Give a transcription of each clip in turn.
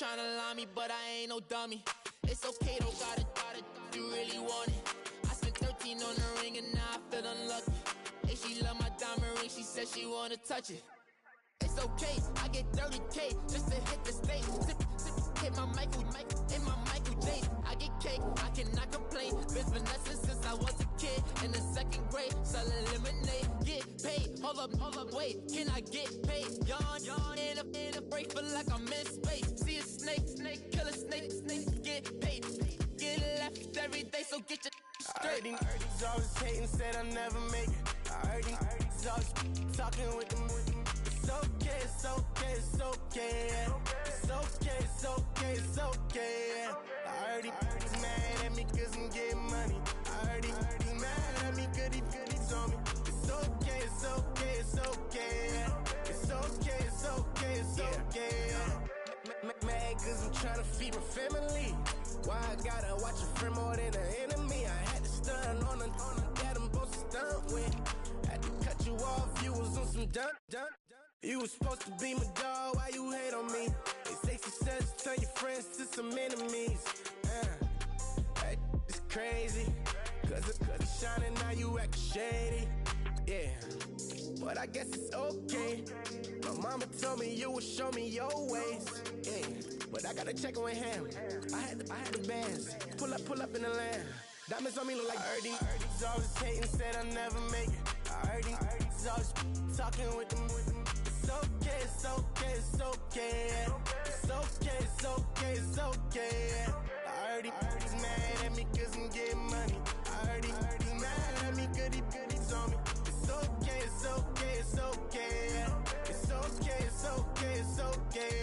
tryna lie me, but I ain't no dummy. It's okay, though, gotta, you really want it. I spent 13 on the ring and now I feel unlucky. Hey, she love my diamond ring, she said she wanna touch it. It's okay, I get 30K just to hit the stage. Hit my Michael, in my Michael J. I get cake, I cannot complain. Been finessing since I was a kid. In the 2nd grade, selling lemonade. Get paid, hold up, wait, can I get paid? Yawn, in a break, feel like I'm in space. See a snake, kill a snake, get paid. Get left every day, so get your straight. I heard these always hating, said I'll never make it. I heard these always talking with them. It's okay, it's okay, it's okay. It's okay, it's okay, it's okay. I heard he's mad at me cause I'm getting money. I heard he's mad at me cause he's on me. It's okay, it's okay, it's okay. It's okay, it's okay, it's okay. Mad cause I'm trying to feed my family. Why I gotta watch a friend more than an enemy? I had to stun on the that I'm supposed to stunt with. Had to cut you off, you was on some dun. You was supposed to be my dog, why you hate on me? They say success turn your friends to some enemies. That is crazy. Cause it's shining, now you acting shady. Yeah, but I guess it's okay. My mama told me you would show me your ways. Yeah, but I gotta check with him. I had the bands. Pull up in the land. Diamonds on me look like I heard these always hating, said I'll never make it. I heard these always talking with them. It's okay, it's okay, it's okay. It's okay, it's okay, it's okay. I heard he's mad at me cause I'm getting money. I heard he's mad at me cause he's on me. It's okay, it's okay, it's okay. It's okay, it's okay, it's okay.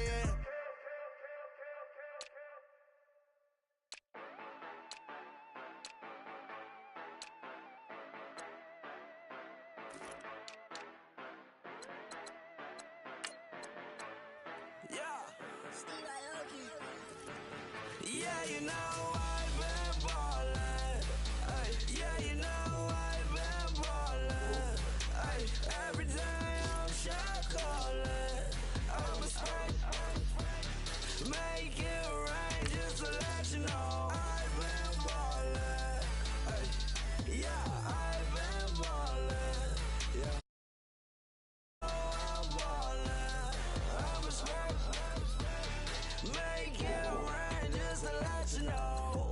Yeah, you know I've been ballin'. Ay, yeah, you know I've been ballin'. Ay, every day I'm shot callin'. I'm a spray, make it rain just to let you know I've been ballin'. Ay, yeah, I've been ballin'. Yeah, I'm ballin'. I'm a spray, make it rain just to let you know.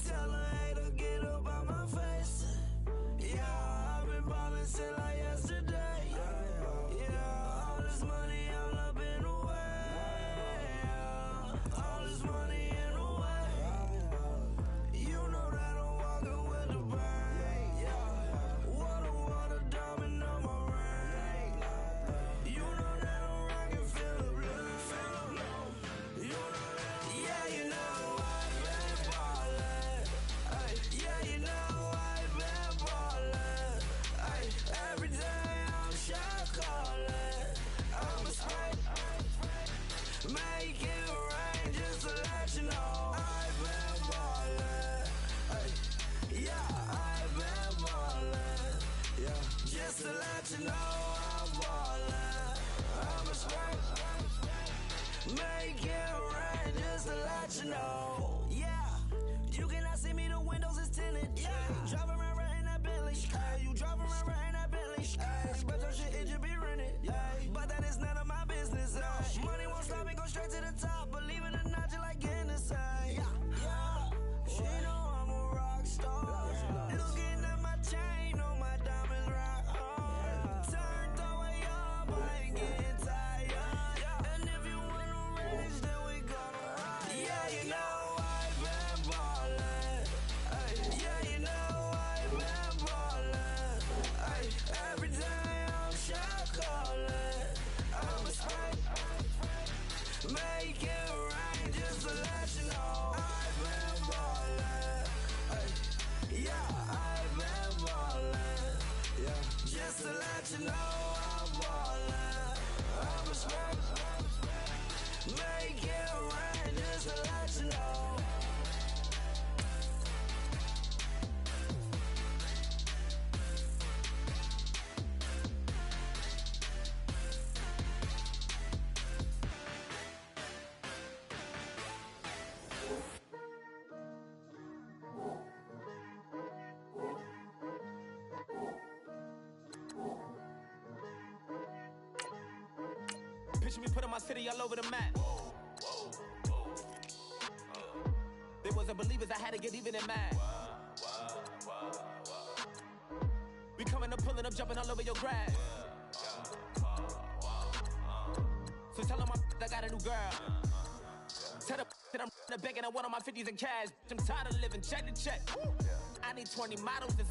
Tell a hater get up on my face. Yeah, I've been ballin' since like yesterday. Yeah, all this money all up in the way. All this money in the way. You know that I'm walking with the brain. Yeah, water, diamond on my ring. You know that I'm rockin' feel the blue. You know that yeah, you know I've been ballin'. Ay, yeah, you know I've been ballin'. Ay, every day I'm shot callin'. I'm a spray, make it rain just to let you know I've been ballin'. Ay, yeah, I've been ballin'. Yeah, just to let you know I'm ballin'. I'm a spray, make it rain just to let you know. Yeah, you cannot see me, the windows is tinted. Yeah, driving around right in that Bentley. Ay, you driving around right in that Bentley. Ay, but your shit, it should be rented. Ay, but that is none of my business. Ay, money won't stop me, go straight to the top. Believe it or not, you like getting the same. Yeah, she know I'm a rock star. Looking at my chain, on my diamonds rock hard. Turned the way up, I ain't getting tired. And if you wanna race, then we gonna ride. Yeah, you know I've been ballin'. Ay, yeah, you know I've been ballin'. Ay, every day I'm Picture me putting my city all over the map. They wasn't believers, I had to get even and mad. We coming up, pulling up, jumping all over your grass. So tell them I got a new girl. Tell them that I'm in the bank and I want all my 50s in cash. I'm tired of living check to check. I need 20 models and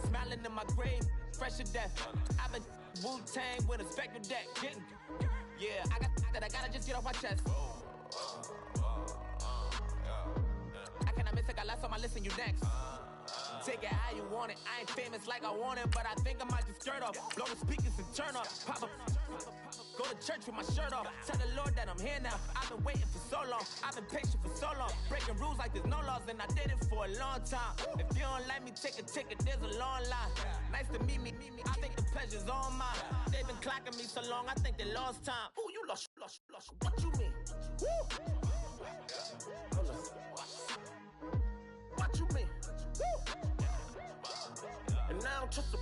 smiling in my grave, fresh to death. I've been Wu-Tang with a spectral deck. Yeah, I gotta just get off my chest. I cannot miss it, got last on my list and you next. Take it how you want it, I ain't famous like I want it, but I think I might just skirt off. Blow the speakers and turn off. Pop up, go to church with my shirt off. Tell the Lord that I'm here now. I've been waiting for so long, I've been patient for so long. Breaking rules like there's no laws, and I did it for a long time. If you don't let me take a ticket, there's a long line. Nice to meet me, I think the pleasure's all mine. They've been clocking me so long, I think they lost time. Ooh, you lost, what you mean? Woo! What you mean? Woo! And now just the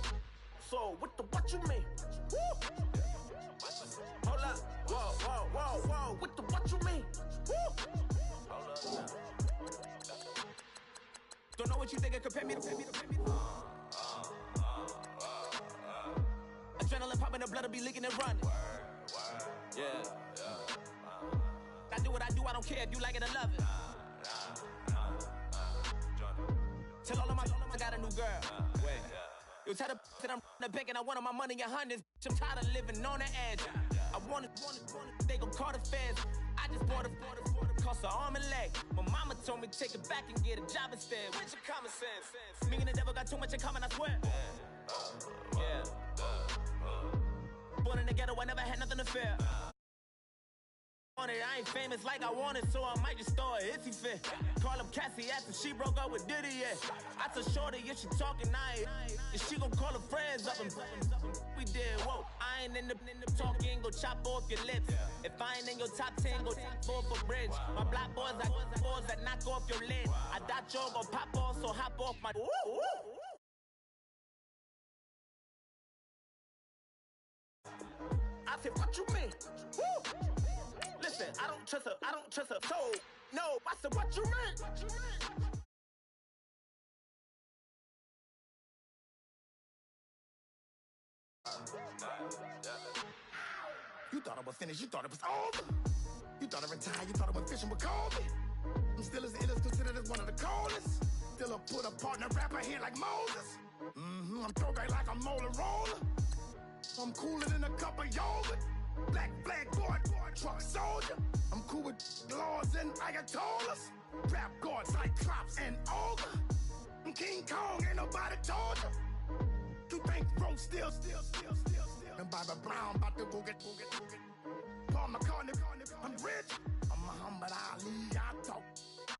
so with the what you mean? Woo! Hold up, whoa, with the what you mean? Woo! Don't know what you think it compare me to. Adrenaline popping, the blood will be leaking and running. Yeah. I do what I do, I don't care if you like it or love it. Tell all of my I got a new girl. Wait. You tell the that I'm in the bank and I want all my money in hundreds. I'm tired of living on the edge. I want it, they gon' call the feds. I just bought a cost an arm and leg. My mama told me take it back and get a job instead. Where's your common sense? Me and the devil got too much in common, I swear. Yeah. Born in the ghetto, I never had nothing to fear. I ain't famous like I wanted, so I might just throw a iffy fit. Call up Cassie after she broke up with Diddy, yeah. I told Shorty if she talking, and she gon' call her friends up and we did, whoa. I ain't in the talking, go chop off your lips. If I ain't in your top 10, go top 4 for bridge. My black boys like boys that knock off your lid. I thought y'all gon' pop off, so hop off my. I said, what you mean? Woo! Listen, I don't trust her soul. No, I said, what you mean? You thought I was finished, you thought it was over. You thought I retired, you thought I went fishing with Kobe. I'm still as ill as considered as one of the coldest. Still a put a partner rapper here like Moses. I'm throwback like a molar roller. I'm cooler than a cup of yogurt. Black flag boy, truck soldier. I'm cool with laws and Ayatollahs. Rap god, Cyclops and Ogre. I'm King Kong, ain't nobody told you. You think Rose still. And Bobby Brown about to go get. Paul McCartney, I'm rich. I'm Muhammad Ali, I talk.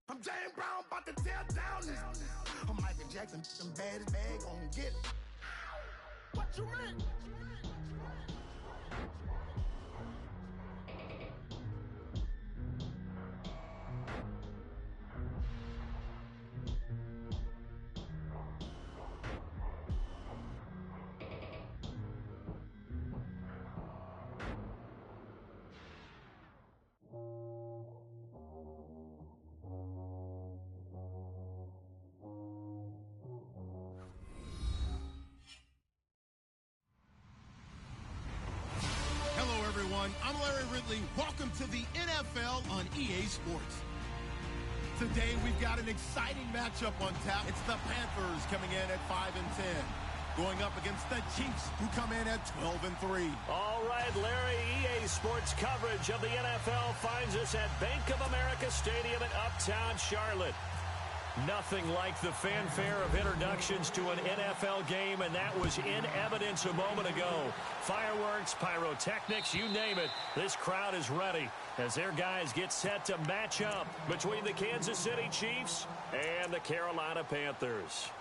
I'm James Brown, about to tear down this. I'm Michael Jackson, them bad as bad, gon' get it. What you mean? I'm Larry Ridley. Welcome to the NFL on EA Sports. Today we've got an exciting matchup on tap. It's the Panthers coming in at 5-10, going up against the Chiefs, who come in at 12-3. All right, Larry, EA Sports coverage of the NFL finds us at Bank of America Stadium in Uptown Charlotte. Nothing like the fanfare of introductions to an NFL game, and that was in evidence a moment ago. Fireworks, pyrotechnics, you name it. This crowd is ready as their guys get set to match up between the Kansas City Chiefs and the Carolina Panthers.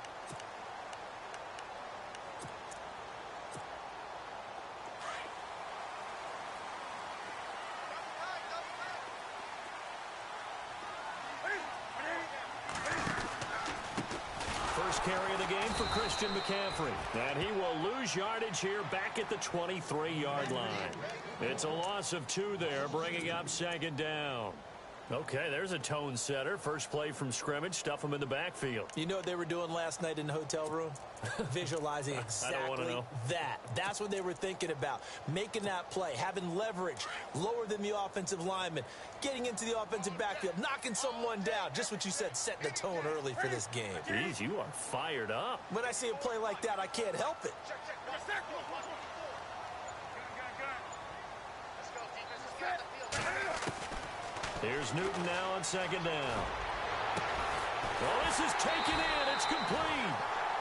first carry of the game for Christian McCaffrey. And he will lose yardage here back at the 23-yard line. It's a loss of 2 there, bringing up second down. Okay, there's a tone setter. First play from scrimmage, stuff him in the backfield. You know what they were doing last night in the hotel room? Visualizing exactly that. That's what they were thinking about. Making that play, having leverage, lower than the offensive lineman, getting into the offensive backfield, knocking someone down. Just what you said, setting the tone early for this game. Jeez, you are fired up. When I see a play like that, I can't help it. Here's Newton now on second down. Well, this is taken in. It's complete.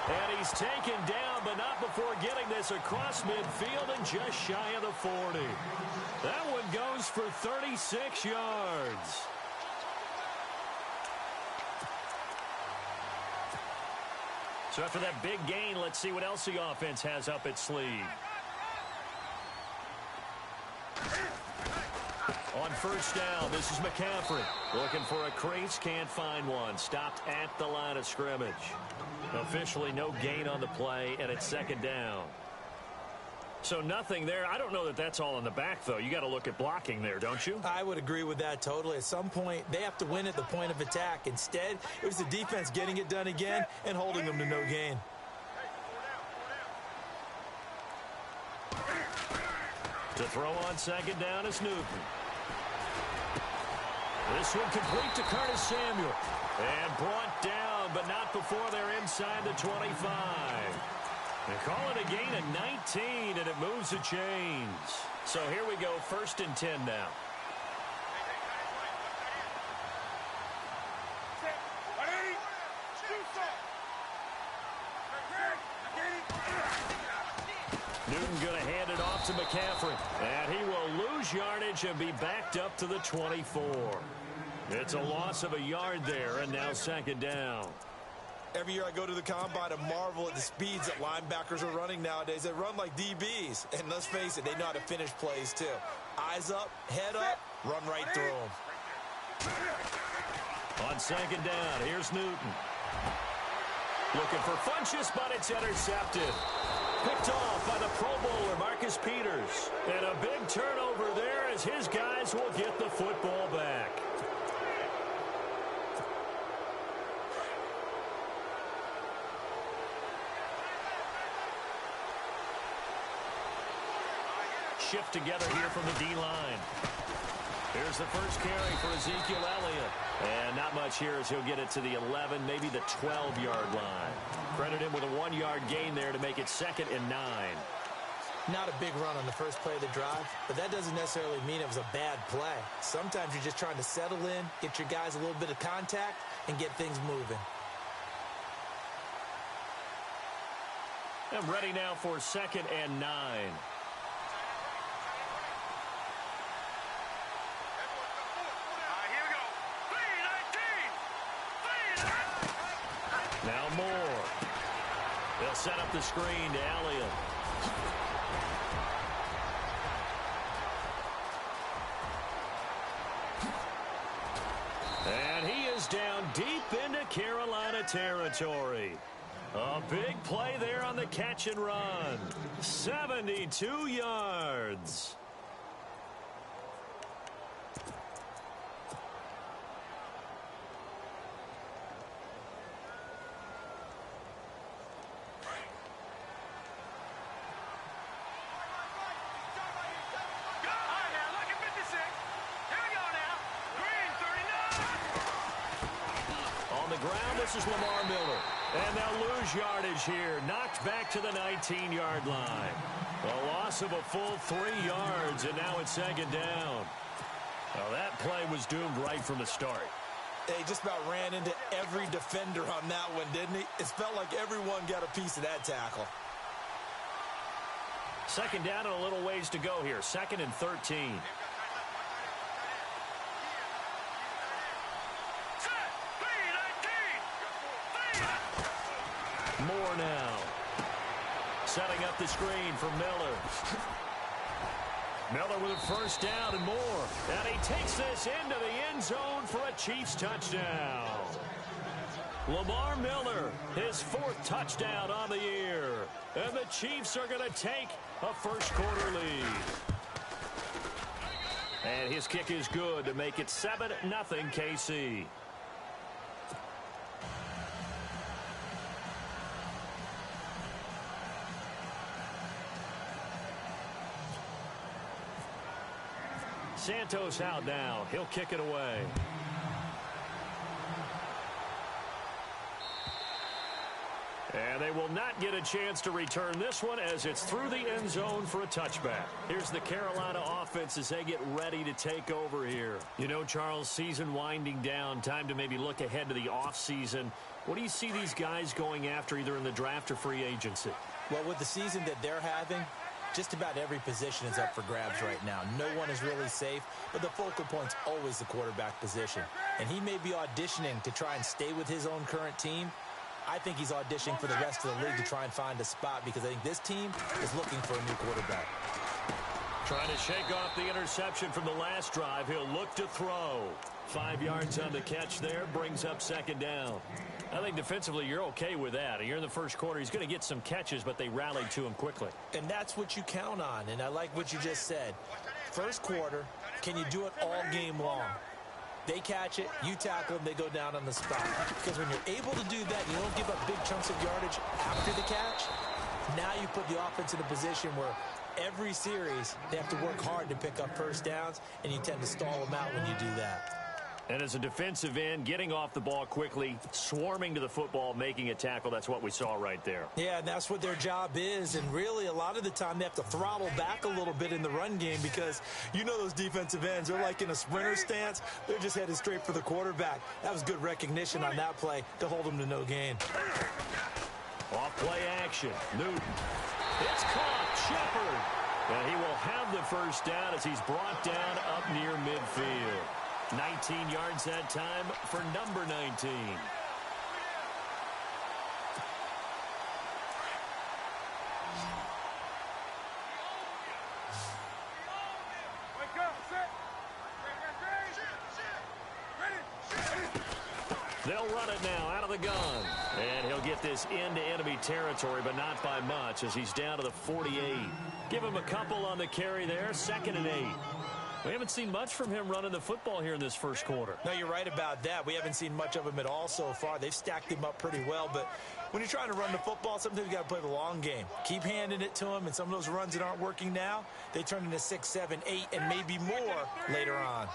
And he's taken down, but not before getting this across midfield and just shy of the 40. That one goes for 36 yards. So after that big gain, let's see what else the offense has up its sleeve. On first down, this is McCaffrey. Looking for a crease, can't find one. Stopped at the line of scrimmage. Officially no gain on the play, and it's second down. So nothing there. I don't know that that's all in the back, though. You got to look at blocking there, don't you? I would agree with that totally. At some point, they have to win at the point of attack. Instead, it was the defense getting it done again and holding them to no gain. To throw on second down is Newton. This one complete to Curtis Samuel. And brought down, but not before they're inside the 25. They call it a gain of 19, and it moves the chains. So here we go, 1st and 10 now. Newton going to hand it off to McCaffrey. And he will lose yardage and be backed up to the 24. It's a loss of a yard there, and now second down. Every year I go to the combine and marvel at the speeds that linebackers are running nowadays. They run like DBs. And let's face it, they know how to finish plays too. Eyes up, head up, run right through them. On second down, here's Newton. Looking for Funchess, but it's intercepted. Picked off by the Pro Bowler, Marcus Peters. And a big turnover there as his guys will get the football back. Shift together here from the D-line. Here's the first carry for Ezekiel Elliott. And not much here as he'll get it to the 11, maybe the 12-yard line. Credit him with a 1-yard gain there to make it 2nd and 9. Not a big run on the first play of the drive, but that doesn't necessarily mean it was a bad play. Sometimes you're just trying to settle in, get your guys a little bit of contact, and get things moving. And ready now for 2nd and 9. Now Moore. They'll set up the screen to Elliott. And he is down deep into Carolina territory. A big play there on the catch and run. 72 yards. This is Lamar Miller. And they'll lose yardage here. Knocked back to the 19-yard line. A loss of a full 3 yards, and now it's 2nd down. Well, that play was doomed right from the start. He just about ran into every defender on that one, didn't he? It felt like everyone got a piece of that tackle. 2nd down and a little ways to go here. 2nd and 13. Moore now. Setting up the screen for Miller. Miller with a first down and more. And he takes this into the end zone for a Chiefs touchdown. Lamar Miller, his 4th touchdown on the year. And the Chiefs are going to take a first-quarter lead. And his kick is good to make it 7-0 KC. Santos out now. He'll kick it away. And they will not get a chance to return this one as it's through the end zone for a touchback. Here's the Carolina offense as they get ready to take over here. You know, Charles, season winding down, time to maybe look ahead to the offseason. What do you see these guys going after either in the draft or free agency? Well, with the season that they're having, just about every position is up for grabs right now. No one is really safe, but the focal point's always the quarterback position. And he may be auditioning to try and stay with his own current team. I think he's auditioning for the rest of the league to try and find a spot because I think this team is looking for a new quarterback. Trying to shake off the interception from the last drive. He'll look to throw. 5 yards on the catch there, brings up 2nd down. I think defensively you're okay with that. You're in the first quarter. He's going to get some catches, but they rallied to him quickly. And that's what you count on, and I like what you just said. First quarter, can you do it all game long? They catch it, you tackle them, they go down on the spot. Because when you're able to do that, you don't give up big chunks of yardage after the catch. Now you put the offense in a position where every series they have to work hard to pick up first downs, and you tend to stall them out when you do that. And as a defensive end, getting off the ball quickly, swarming to the football, making a tackle, that's what we saw right there. Yeah, and that's what their job is. And really, a lot of the time, they have to throttle back a little bit in the run game because you know those defensive ends, they're like in a sprinter stance. They're just headed straight for the quarterback. That was good recognition on that play to hold them to no gain. Off play action. Newton. It's caught. Shepard. And he will have the first down as he's brought down up near midfield. 19 yards that time for number 19. They'll run it now out of the gun. And he'll get this into enemy territory, but not by much as he's down to the 48. Give him a couple on the carry there. 2nd and 8. We haven't seen much from him running the football here in this first quarter. No, you're right about that. We haven't seen much of him at all so far. They've stacked him up pretty well, but when you're trying to run the football, sometimes you got to play the long game. Keep handing it to him, and some of those runs that aren't working now, they turn into 6, 7, 8, and maybe more later on.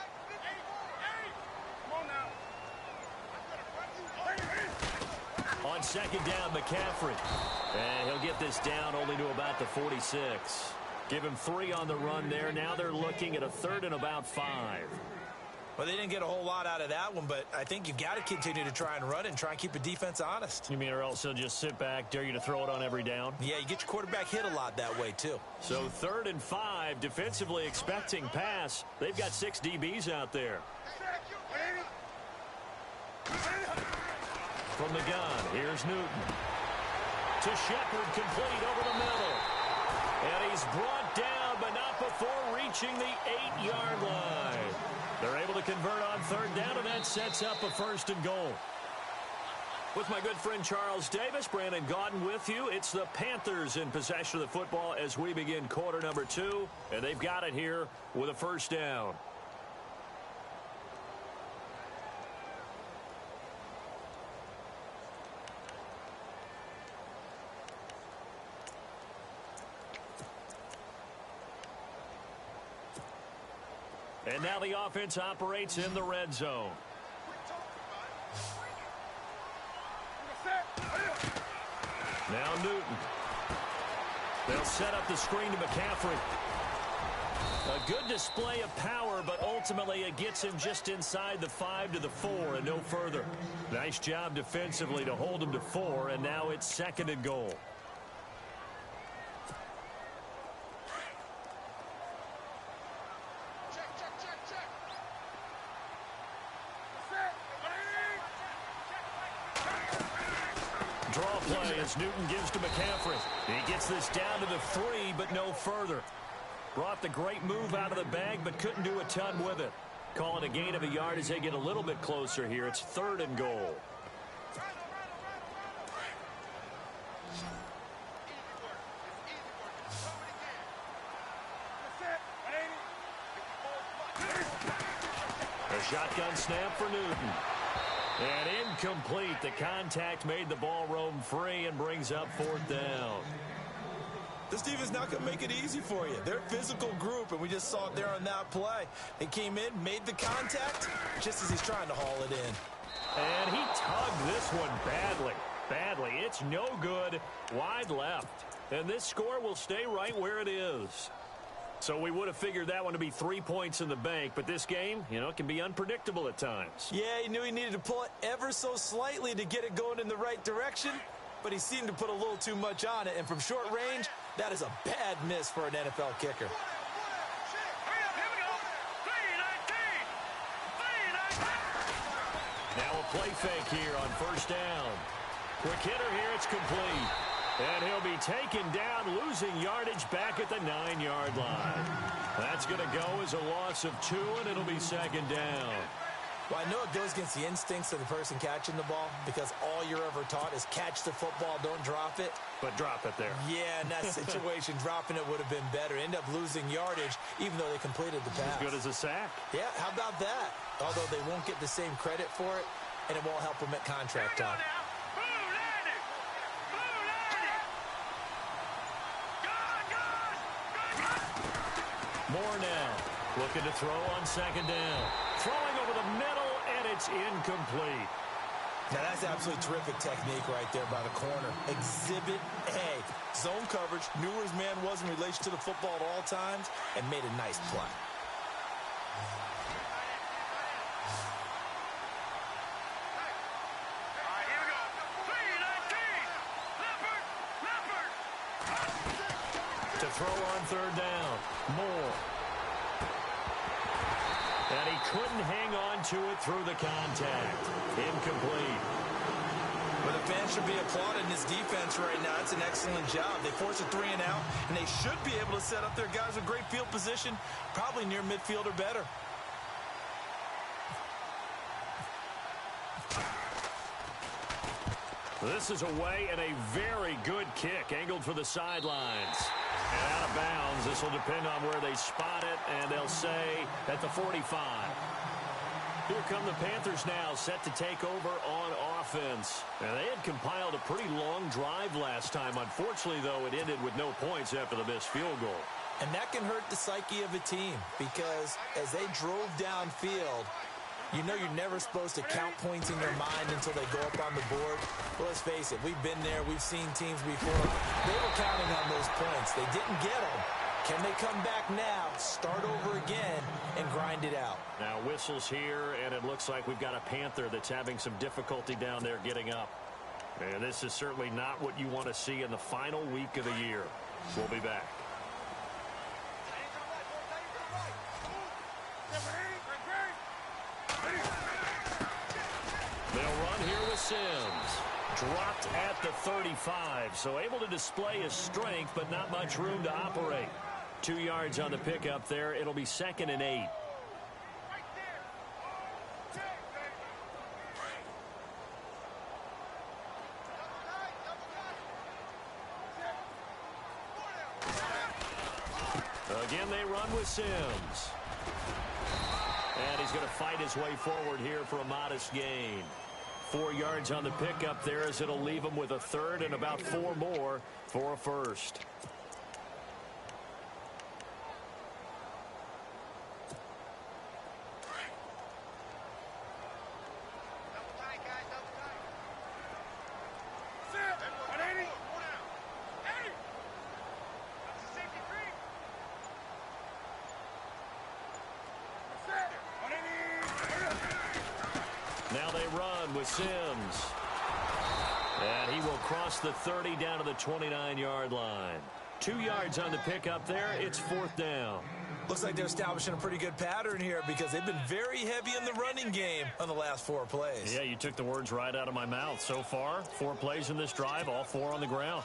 On 2nd down, McCaffrey. And he'll get this down only to about the 46. Give him 3 on the run there. Now they're looking at a 3rd and about 5. Well, they didn't get a whole lot out of that one, but I think you've got to continue to try and run and try and keep the defense honest. You mean or else they'll just sit back, dare you to throw it on every down? Yeah, you get your quarterback hit a lot that way, too. So 3rd and 5, defensively expecting pass. They've got 6 DBs out there. From the gun, here's Newton. To Shepard, complete over the middle. And he's brought down, but not before reaching the 8-yard line. They're able to convert on 3rd down, and that sets up a 1st and goal. With my good friend Charles Davis, Brandon Gaudin with you. It's the Panthers in possession of the football as we begin quarter number 2, and they've got it here with a 1st down. And now the offense operates in the red zone. Now Newton. They'll set up the screen to McCaffrey. A good display of power, but ultimately it gets him just inside the 5 to the 4 and no further. Nice job defensively to hold him to 4, and now it's 2nd and goal. Draw play as Newton gives to McCaffrey. He gets this down to the 3, but no further. Brought the great move out of the bag, but couldn't do a ton with it. Calling a gain of a yard as they get a little bit closer here. It's 3rd and goal. A shotgun snap for Newton. And incomplete. The contact made the ball roam free and brings up 4th down. This defense not going to make it easy for you. They're a physical group, and we just saw it there on that play. They came in, made the contact, just as he's trying to haul it in. And he tugged this one badly. Badly. It's no good. Wide left. And this score will stay right where it is. So we would have figured that one to be 3 points in the bank, but this game, you know, can be unpredictable at times. Yeah, he knew he needed to pull it ever so slightly to get it going in the right direction, but he seemed to put a little too much on it, and from short range, that is a bad miss for an NFL kicker. Now a play fake here on 1st down. Quick hitter here, it's complete. And he'll be taken down, losing yardage back at the 9-yard line. That's going to go as a loss of 2, and it'll be 2nd down. Well, I know it goes against the instincts of the person catching the ball because all you're ever taught is catch the football, don't drop it. But drop it there. Yeah, in that situation, dropping it would have been better. End up losing yardage, even though they completed the pass. As good as a sack. Yeah, how about that? Although they won't get the same credit for it, and it won't help them at contract time. Moore now, looking to throw on 2nd down. Throwing over the middle, and it's incomplete. Now, that's absolutely terrific technique right there by the corner. Exhibit A. Zone coverage, knew where his man was in relation to the football at all times, and made a nice play. To throw on 3rd down, Moore. And he couldn't hang on to it through the contact. Incomplete. Well, the fans should be applauding this defense right now. It's an excellent job. They force a 3 and out, and they should be able to set up their guys with great field position, probably near midfield or better. This is away and a very good kick, angled for the sidelines. And out of bounds. This will depend on where they spot it, and they'll say at the 45. Here come the Panthers now, set to take over on offense. And they had compiled a pretty long drive last time. Unfortunately, though, it ended with no points after the missed field goal. And that can hurt the psyche of a team because as they drove downfield, you know you're never supposed to count points in your mind until they go up on the board. Well, let's face it, we've been there. We've seen teams before. They were counting on those points. They didn't get them. Can they come back now, start over again, and grind it out? Now whistles here, and it looks like we've got a Panther that's having some difficulty down there getting up. And this is certainly not what you want to see in the final week of the year. We'll be back. They'll run here with Sims. Dropped at the 35, so able to display his strength, but not much room to operate. 2 yards on the pickup there. It'll be 2nd and 8. Again, they run with Sims. And he's going to fight his way forward here for a modest gain. 4 yards on the pickup there as it'll leave him with a 3rd and about 4 more for a 1st. Now they run with Sims. And he will cross the 30 down to the 29-yard line. 2 yards on the pickup there. It's 4th down. Looks like they're establishing a pretty good pattern here because they've been very heavy in the running game on the last 4 plays. Yeah, you took the words right out of my mouth. So far, 4 plays in this drive, all 4 on the ground.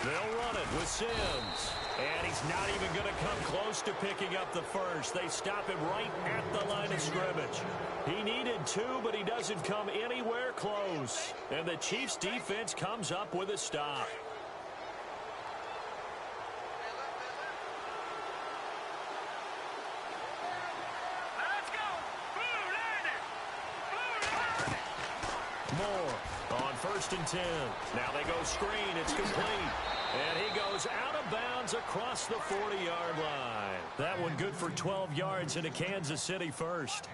They'll run it with Sims. And he's not even going to come close to picking up the first. They stop him right at the line of scrimmage. He needed 2, but he doesn't come anywhere close. And the Chiefs' defense comes up with a stop. Moore on 1st and 10. Now they go screen. It's complete. And he goes out of bounds across the 40-yard line. That one good for 12 yards into Kansas City first.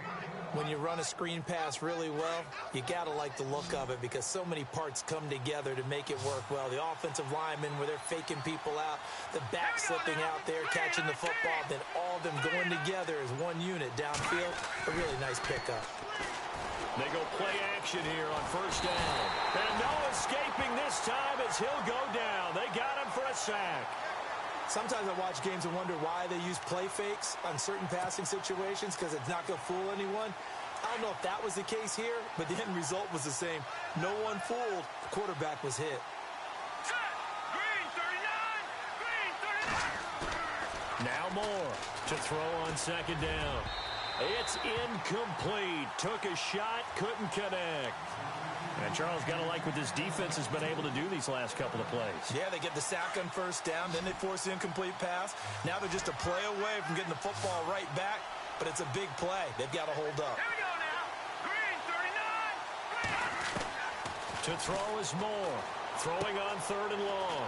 When you run a screen pass really well, you got to like the look of it because so many parts come together to make it work well. The offensive linemen where they're faking people out, the back slipping out there, catching the football, then all of them going together as one unit downfield. A really nice pickup. They go play action here on 1st down. And no escaping this time as he'll go down. They got him for a sack. Sometimes I watch games and wonder why they use play fakes on certain passing situations because it's not going to fool anyone. I don't know if that was the case here, but the end result was the same. No one fooled. The quarterback was hit. Green 39! Green 39! Now Moore to throw on 2nd down. It's incomplete. Took a shot, couldn't connect. And Charles, got to like what this defense has been able to do these last couple of plays. Yeah, they get the sack on 1st down, then they force the incomplete pass. Now they're just a play away from getting the football right back, but it's a big play. They've got to hold up. Here we go now. Green 39! Green! To throw is Moore. Throwing on 3rd and long.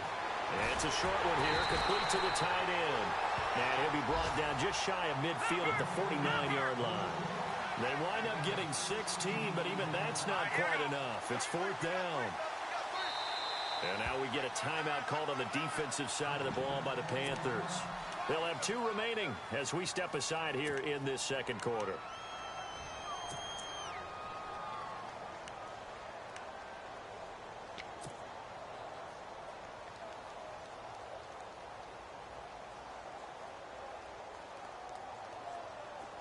And it's a short one here, complete to the tight end. And he'll be brought down just shy of midfield at the 49-yard line. They wind up getting 16, but even that's not quite enough. It's 4th down. And now we get a timeout called on the defensive side of the ball by the Panthers. They'll have 2 remaining as we step aside here in this 2nd quarter.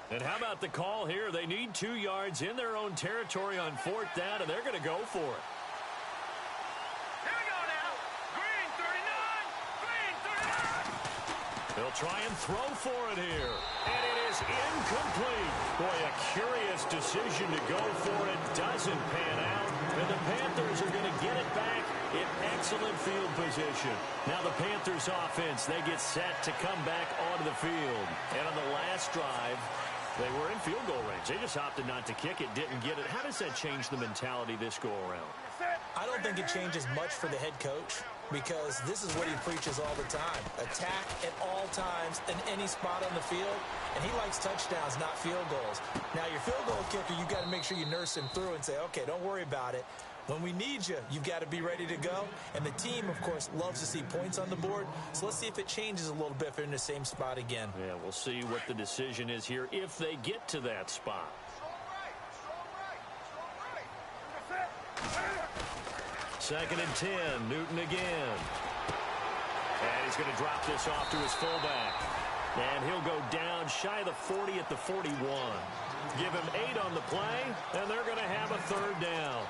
And how about the call here? They need 2 yards in their own territory on 4th down, and they're going to go for it. Here we go now. Green 39! Green 39! They'll try and throw for it here. And it is incomplete. Boy, a curious decision to go for it. Doesn't pan out. And the Panthers are going to get it back in excellent field position. Now the Panthers offense, they get set to come back onto the field. And on the last drive, they were in field goal range. They just opted not to kick it, didn't get it. How does that change the mentality this go-around? I don't think it changes much for the head coach because this is what he preaches all the time. Attack at all times in any spot on the field, and he likes touchdowns, not field goals. Now, your field goal kicker, you've got to make sure you nurse him through and say, okay, don't worry about it. When we need you, you've got to be ready to go. And the team, of course, loves to see points on the board. So let's see if it changes a little bit if they're in the same spot again. Yeah, we'll see what the decision is here if they get to that spot. 2nd and 10, Newton again. And he's going to drop this off to his fullback. And he'll go down shy of the 40 at the 41. Give him 8 on the play, and they're going to have a 3rd down.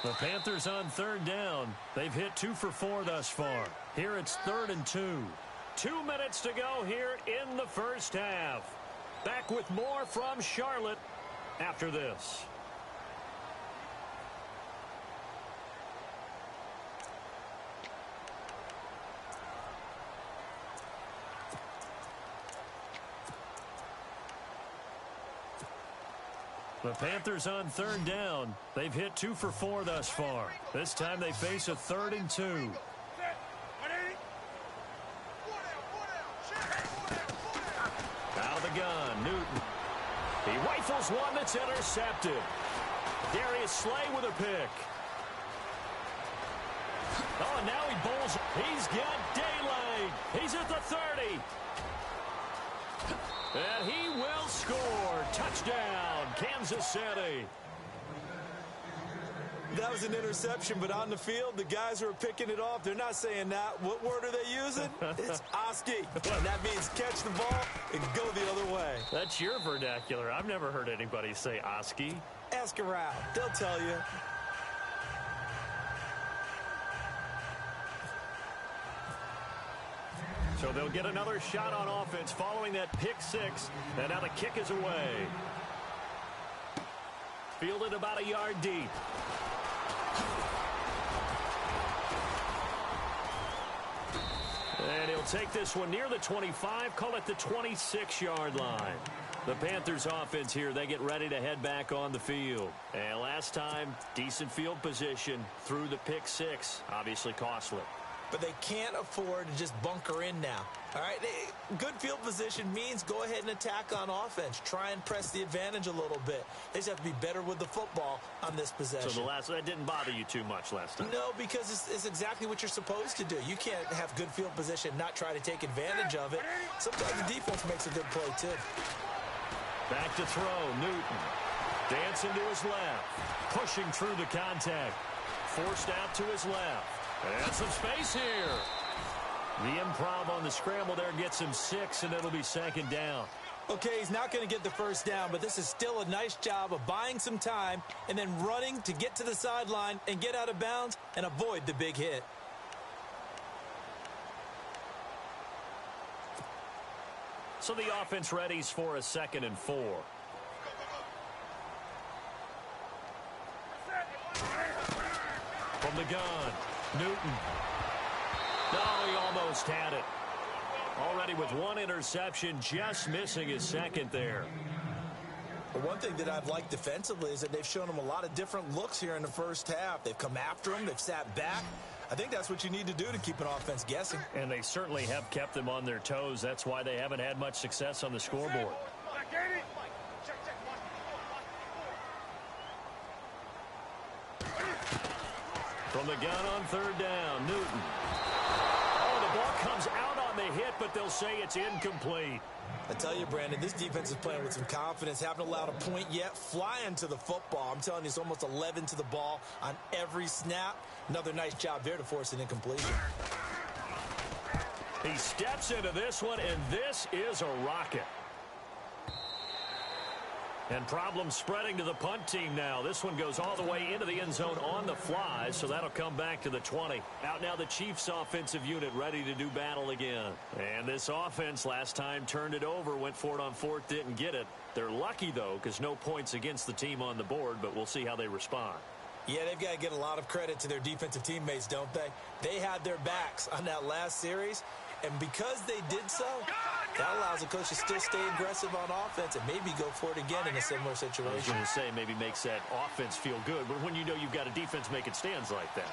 The Panthers on 3rd down. They've hit 2 for 4 thus far. Here it's 3rd and 2. 2 minutes to go here in the first half. Back with more from Charlotte after this. The Panthers on 3rd down. They've hit 2 for 4 thus far. This time they face a 3rd and 2. Out of the gun, Newton. He rifles one that's intercepted. Darius Slay with a pick. Oh, and now he bowls. He's got daylight. He's at the 30. And he will score. Touchdown, Kansas City. That was an interception, but on the field, the guys who are picking it off, they're not saying that. What word are they using? It's Oski. And that means catch the ball and go the other way. That's your vernacular. I've never heard anybody say Oski. Ask around. They'll tell you. So they'll get another shot on offense following that pick six. And now the kick is away. Fielded about a yard deep. And he'll take this one near the 25, call it the 26-yard line. The Panthers offense here, they get ready to head back on the field. And last time, decent field position through the pick six, obviously costly. But they can't afford to just bunker in now. All right, good field position means go ahead and attack on offense. Try and press the advantage a little bit. They just have to be better with the football on this possession. So that didn't bother you too much last time? No, because it's exactly what you're supposed to do. You can't have good field position and not try to take advantage of it. Sometimes the defense makes a good play, too. Back to throw, Newton. Dancing to his left. Pushing through the contact. Forced out to his left. And some space here. The improv on the scramble there gets him 6, and it'll be second down. Okay, he's not going to get the first down, but this is still a nice job of buying some time and then running to get to the sideline and get out of bounds and avoid the big hit. So the offense readies for a 2nd and 4. From the gun, Newton. No, he almost had it. Already with one interception, just missing his second there. But one thing that I've liked defensively is that they've shown him a lot of different looks here in the first half. They've come after him. They've sat back. I think that's what you need to do to keep an offense guessing. And they certainly have kept them on their toes. That's why they haven't had much success on the scoreboard. From the gun on 3rd down, Newton. Oh, the ball comes out on the hit, but they'll say it's incomplete. I tell you, Brandon, this defense is playing with some confidence. Haven't allowed a point yet. Flying to the football. I'm telling you, it's almost 11 to the ball on every snap. Another nice job there to force an incompletion. He steps into this one, and this is a rocket. And problems spreading to the punt team now. This one goes all the way into the end zone on the fly, so that'll come back to the 20. Out now the Chiefs offensive unit ready to do battle again. And this offense last time turned it over, went for it on 4th, didn't get it. They're lucky, though, because no points against the team on the board, but we'll see how they respond. Yeah, they've got to get a lot of credit to their defensive teammates, don't they? They had their backs on that last series, and because they did so, that allows the coach to still stay aggressive on offense and maybe go for it again in a similar situation. I was going to say maybe makes that offense feel good, but when you know you've got a defense making stands like that.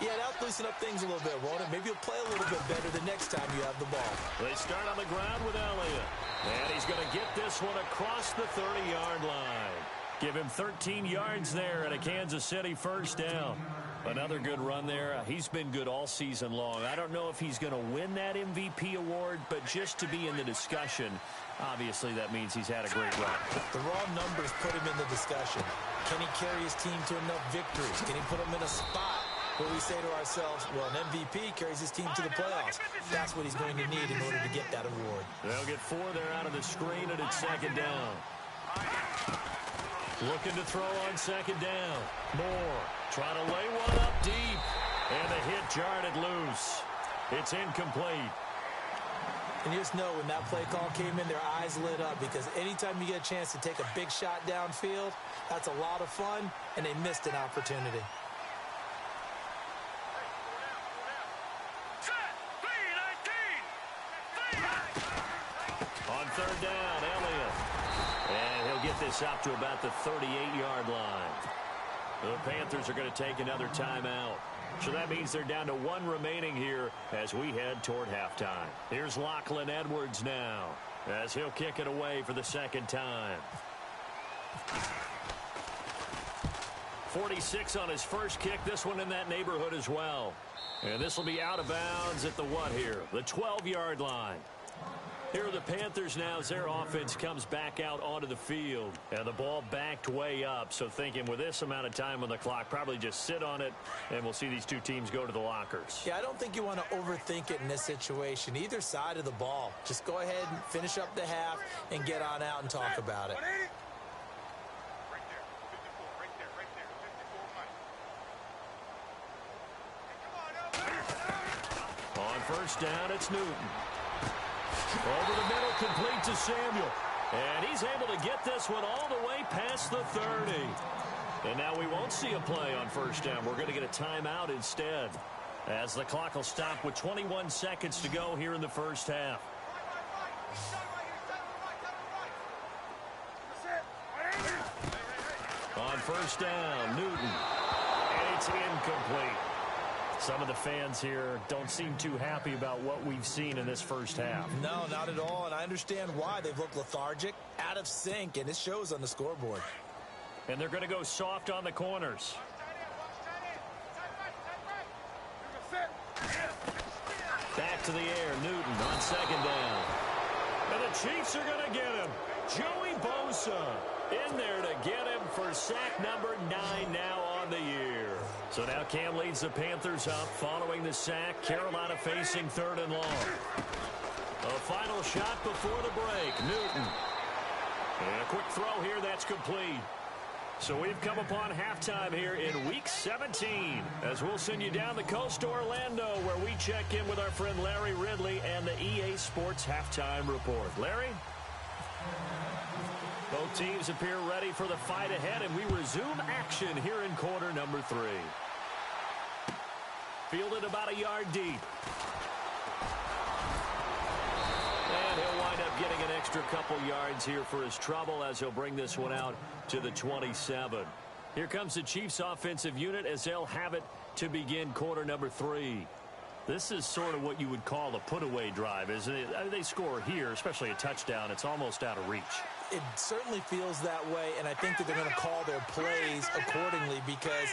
Yeah, that'll loosen up things a little bit, won't it? Maybe you'll play a little bit better the next time you have the ball. They start on the ground with Elliott, and he's going to get this one across the 30-yard line. Give him 13 yards there and a Kansas City first down. Another good run there. He's been good all season long. I don't know if he's going to win that MVP award, but just to be in the discussion, obviously that means he's had a great run. The raw numbers put him in the discussion. Can he carry his team to enough victories? Can he put them in a spot where we say to ourselves, well, an MVP carries his team to the playoffs? That's what he's going to need in order to get that award. They'll get 4 there out of the screen, and it's 2nd down. Looking to throw on 2nd down. Moore trying to lay one up deep. And the hit jarred it loose. It's incomplete. And you just know when that play call came in, their eyes lit up, because anytime you get a chance to take a big shot downfield, that's a lot of fun, and they missed an opportunity. On 3rd down, Elliott. And he'll get this out to about the 38-yard line. The Panthers are going to take another timeout. So that means they're down to 1 remaining here as we head toward halftime. Here's Lachlan Edwards now as he'll kick it away for the 2nd time. 46 on his first kick. This one in that neighborhood as well. And this will be out of bounds at the what here? The 12-yard line. Here are the Panthers now as their offense comes back out onto the field. And the ball backed way up. So thinking with this amount of time on the clock, probably just sit on it, and we'll see these two teams go to the lockers. Yeah, I don't think you want to overthink it in this situation. Either side of the ball. Just go ahead and finish up the half and get on out and talk about it. On first down, it's Newton. Over the middle, complete to Samuel. And he's able to get this one all the way past the 30. And now we won't see a play on first down. We're going to get a timeout instead, as the clock will stop with 21 seconds to go here in the first half. On first down, Newton. And it's incomplete. Some of the fans here don't seem too happy about what we've seen in this first half. No, not at all, and I understand why. They've looked lethargic, out of sync, and it shows on the scoreboard. And they're going to go soft on the corners. Back to the air, Newton on second down. And the Chiefs are going to get him. Joey Bosa in there to get him for sack number 9 now on the year. So now Cam leads the Panthers up following the sack. Carolina facing 3rd and long. A final shot before the break. Newton. And a quick throw here that's complete. So we've come upon halftime here in Week 17 as we'll send you down the coast to Orlando, where we check in with our friend Larry Ridley and the EA Sports Halftime Report. Larry? Both teams appear ready for the fight ahead, and we resume action here in quarter number 3. Fielded about a yard deep. And he'll wind up getting an extra couple yards here for his trouble as he'll bring this one out to the 27. Here comes the Chiefs offensive unit as they'll have it to begin quarter number 3. This is sort of what you would call a put-away drive, isn't it? They score here, especially a touchdown. It's almost out of reach. It certainly feels that way, and I think that they're going to call their plays accordingly, because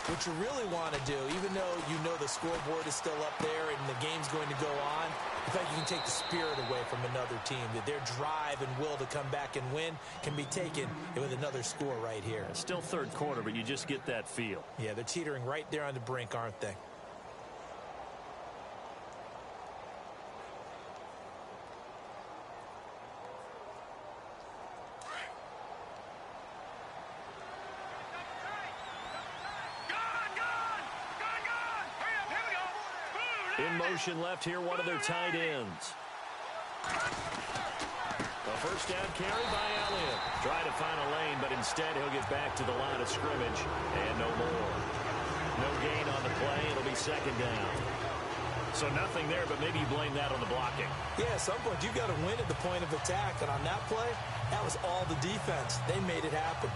what you really want to do, even though you know the scoreboard is still up there and the game's going to go on, in fact, you can take the spirit away from another team, that their drive and will to come back and win can be taken with another score right here. Still third quarter, but you just get that feel. Yeah, they're teetering right there on the brink, aren't they? In motion left here, one of their tight ends. A first down carry by Elliott. Try to find a lane, but instead he'll get back to the line of scrimmage, and no more. No gain on the play. It'll be second down. So nothing there, but maybe you blame that on the blocking. Yeah, at some point you've got to win at the point of attack, and on that play, that was all the defense. They made it happen.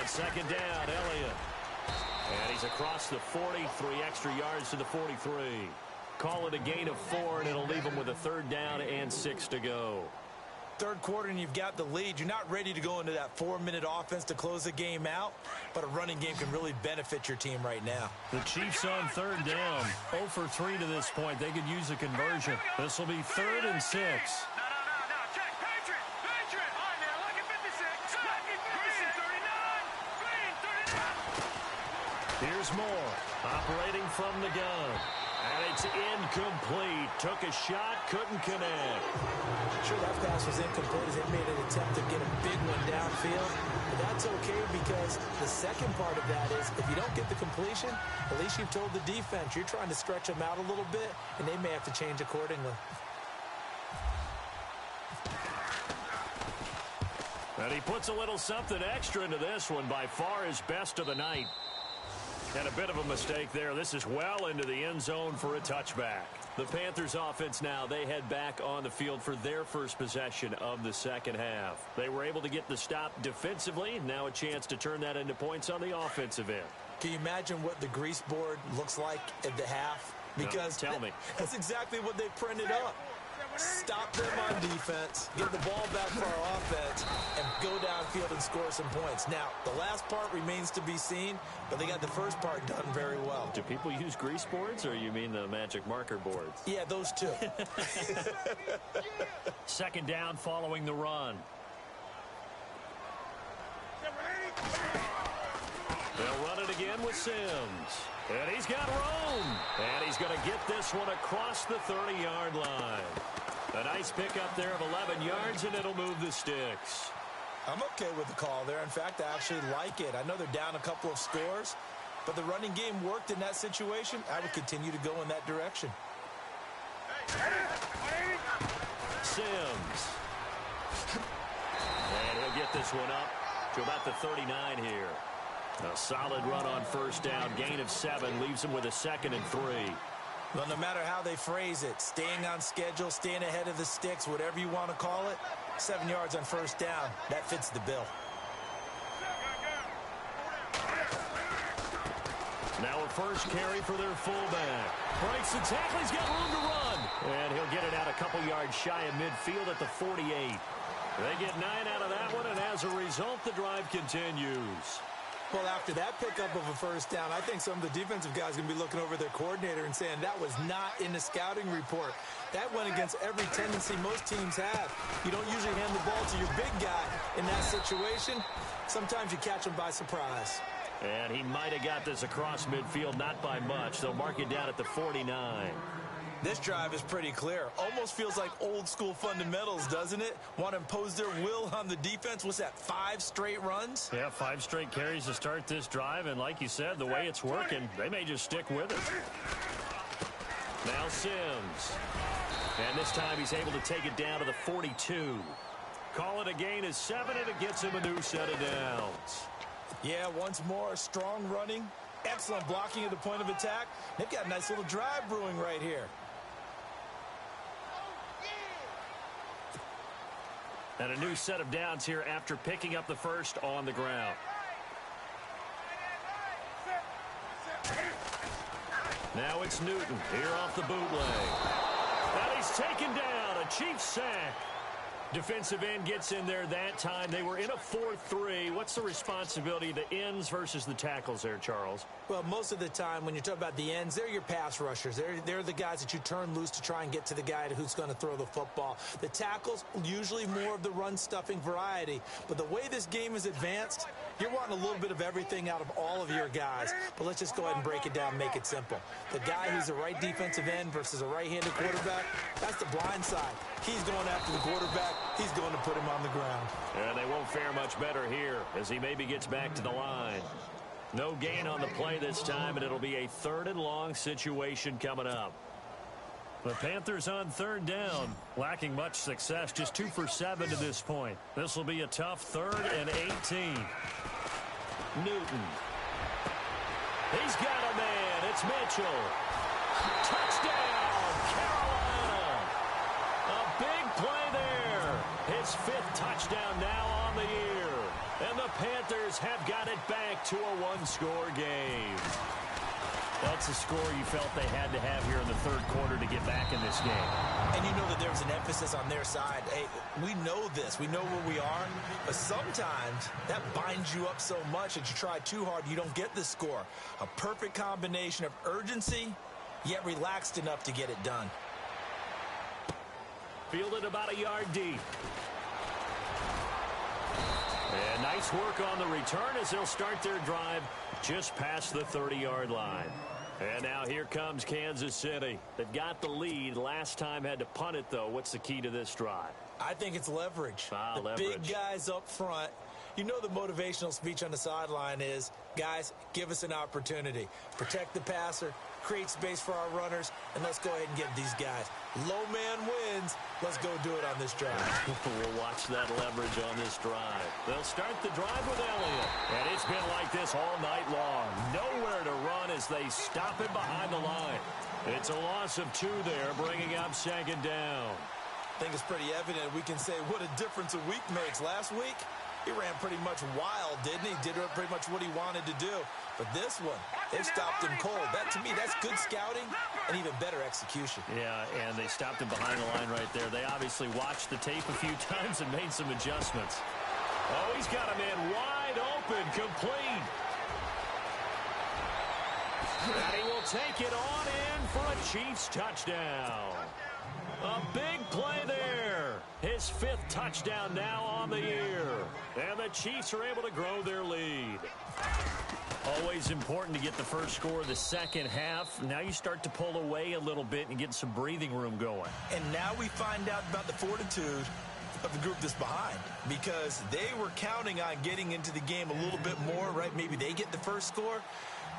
Second down, Elliott. And he's across the 40, 3 extra yards to the 43. Call it a gain of 4, and it'll leave him with a 3rd down and 6 to go. Third quarter, and you've got the lead. You're not ready to go into that 4-minute offense to close the game out, but a running game can really benefit your team right now. The Chiefs on 3rd down. 0 for 3 to this point. They could use a conversion. This will be 3rd and 6. Here's Moore, operating from the gun. And it's incomplete. Took a shot, couldn't connect. Sure, that pass was incomplete as they made an attempt to get a big one downfield. But that's okay, because the second part of that is if you don't get the completion, at least you've told the defense you're trying to stretch them out a little bit, and they may have to change accordingly. And he puts a little something extra into this one, by far his best of the night. And a bit of a mistake there. This is well into the end zone for a touchback. The Panthers offense now, they head back on the field for their first possession of the second half. They were able to get the stop defensively. Now a chance to turn that into points on the offensive end. Can you imagine what the grease board looks like at the half? Because tell me. That's exactly what they printed up. Stop them on defense, get the ball back for our offense, and go downfield and score some points. Now, the last part remains to be seen, but they got the first part done very well. Do people use grease boards, or you mean the magic marker boards? Yeah, those two. Second down following the run. They'll run it again with Sims. And he's got room. And he's going to get this one across the 30-yard line. A nice pickup there of 11 yards, and it'll move the sticks. I'm okay with the call there. In fact, I actually like it. I know they're down a couple of scores, but the running game worked in that situation. I would continue to go in that direction. Sims. And he'll get this one up to about the 39 here. A solid run on first down. Gain of 7 leaves him with a 2nd and 3. Well, no matter how they phrase it, staying on schedule, staying ahead of the sticks, whatever you want to call it, 7 yards on first down, that fits the bill. Now a first carry for their fullback. Breaks the tackle. He's got room to run. And he'll get it out a couple yards shy of midfield at the 48. They get 9 out of that one, and as a result, the drive continues. Well, after that pickup of a first down, I think some of the defensive guys are going to be looking over their coordinator and saying that was not in the scouting report. That went against every tendency most teams have. You don't usually hand the ball to your big guy in that situation. Sometimes you catch him by surprise. And he might have got this across midfield, not by much. They'll mark it down at the 49. This drive is pretty clear. Almost feels like old school fundamentals, doesn't it? Want to impose their will on the defense. What's that, 5 straight runs? Yeah, 5 straight carries to start this drive. And like you said, the way it's working, they may just stick with it. Now Sims. And this time he's able to take it down to the 42. Call it a gain of 7, and it gets him a new set of downs. Yeah, once more, strong running. Excellent blocking at the point of attack. They've got a nice little drive brewing right here. And a new set of downs here after picking up the first on the ground. Now it's Newton here off the bootleg. And he's taken down. A Chiefs sack. Defensive end gets in there that time. They were in a 4-3. What's the responsibility of the ends versus the tackles there, Charles? Well, most of the time when you talk about the ends, they're your pass rushers. They're the guys that you turn loose to try and get to the guy who's going to throw the football. The tackles, usually more of the run-stuffing variety. But the way this game is advanced, you're wanting a little bit of everything out of all of your guys. But let's just go ahead and break it down, make it simple. The guy who's a right defensive end versus a right-handed quarterback, that's the blind side. He's going after the quarterback. He's going to put him on the ground. And they won't fare much better here as he maybe gets back to the line. No gain on the play this time, and it'll be a 3rd and long situation coming up. The Panthers on 3rd down, lacking much success, just 2 for 7 to this point. This will be a tough 3rd and 18. Newton. He's got a man. It's Mitchell. Touchdown, Carolina. A big play there. His 5th touchdown now on the year. And the Panthers have got it back to a 1-score game. That's a score you felt they had to have here in the 3rd quarter to get back in this game. And you know that there's an emphasis on their side. Hey, we know this. We know where we are. But sometimes that binds you up so much that you try too hard, you don't get the score. A perfect combination of urgency, yet relaxed enough to get it done. Fielded about a yard deep. And nice work on the return as they'll start their drive just past the 30-yard line. And now here comes Kansas City. They've got the lead. Last time had to punt it, though. What's the key to this drive? I think it's leverage. Leverage. Big guys up front. You know the motivational speech on the sideline is, guys, give us an opportunity. Protect the passer, create space for our runners, and let's go ahead and get these guys. Low man wins. Let's go do it on this drive. We'll watch that leverage on this drive. They'll start the drive with Elliott. And it's been like this all night long. Nowhere to run as they stop it behind the line. It's a loss of 2 there, bringing up 2nd down. I think it's pretty evident we can say what a difference a week makes. Last week, He ran pretty much wild, didn't he? Did pretty much what he wanted to do. But this one, they stopped him cold. That, to me, that's good scouting and even better execution. Yeah, and they stopped him behind the line right there. They obviously watched the tape a few times and made some adjustments. Oh, he's got a man wide open, complete. And he will take it on in for a Chiefs touchdown. A big play there. His 5th touchdown now on the year. And the Chiefs are able to grow their lead. Always important to get the first score of the second half. Now you start to pull away a little bit and get some breathing room going. And now we find out about the fortitude of the group that's behind, because they were counting on getting into the game a little bit more, right? Maybe they get the first score.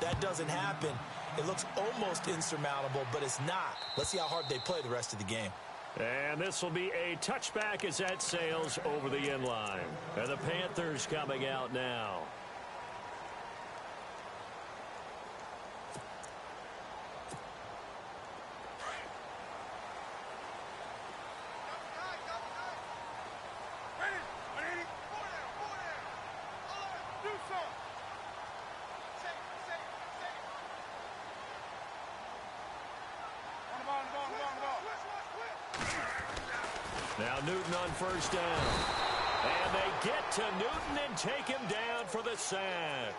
That doesn't happen. It looks almost insurmountable, but it's not. Let's see how hard they play the rest of the game. And this will be a touchback as that sails over the end line. And the Panthers coming out now. Now Newton on first down. And they get to Newton and take him down for the sack.